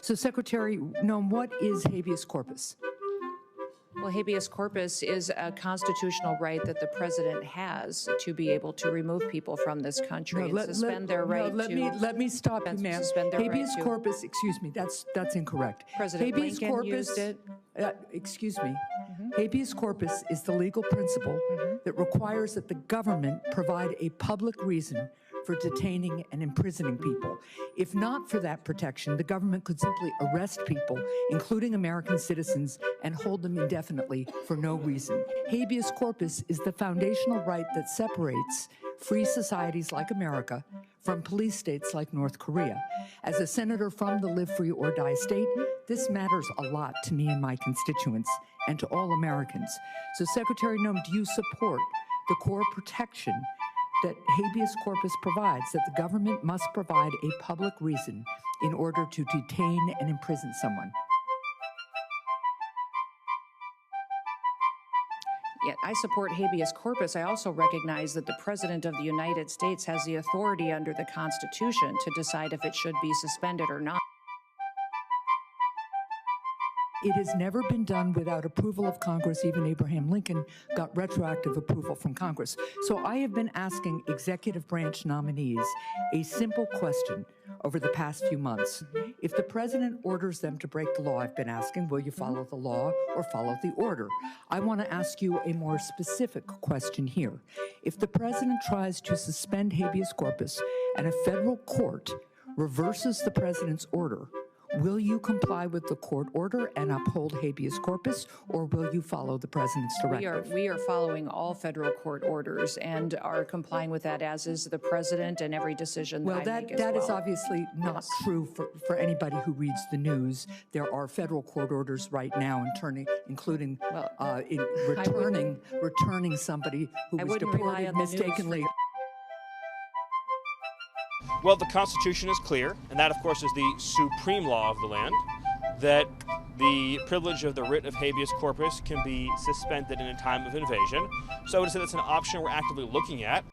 So, Secretary Noem, what is habeas corpus? Well, habeas corpus is a constitutional right that the president has to be able to remove people from this country and suspend their right to. Let me stop you, ma'am. Habeas corpus, excuse me, that's incorrect. President Lincoln used it. Excuse me. Habeas corpus is the legal principle that requires that the government provide a public reason for detaining and imprisoning people. If not for that protection, the government could simply arrest people, including American citizens, and hold them indefinitely for no reason. Habeas corpus is the foundational right that separates free societies like America from police states like North Korea. As a senator from the live free or die state, this matters a lot to me and my constituents and to all Americans. So, Secretary Noem, do you support the core protection that habeas corpus provides, that the government must provide a public reason in order to detain and imprison someone? Yet I support habeas corpus. I also recognize that the President of the United States has the authority under the Constitution to decide if it should be suspended or not. It has never been done without approval of Congress. Even Abraham Lincoln got retroactive approval from Congress. So I have been asking executive branch nominees a simple question over the past few months. If the president orders them to break the law, I've been asking, will you follow the law or follow the order? I want to ask you a more specific question here. If the president tries to suspend habeas corpus and a federal court reverses the president's order, will you comply with the court order and uphold habeas corpus, or will you follow the president's directive? We are following all federal court orders and are complying with that, as is the president, and every decision that I make as well. That is obviously not true for anybody who reads the news. There are federal court orders right now, including returning somebody who was deported mistakenly. Well, the Constitution is clear, and that, of course, is the supreme law of the land, that the privilege of the writ of habeas corpus can be suspended in a time of invasion. So I would say that's an option we're actively looking at.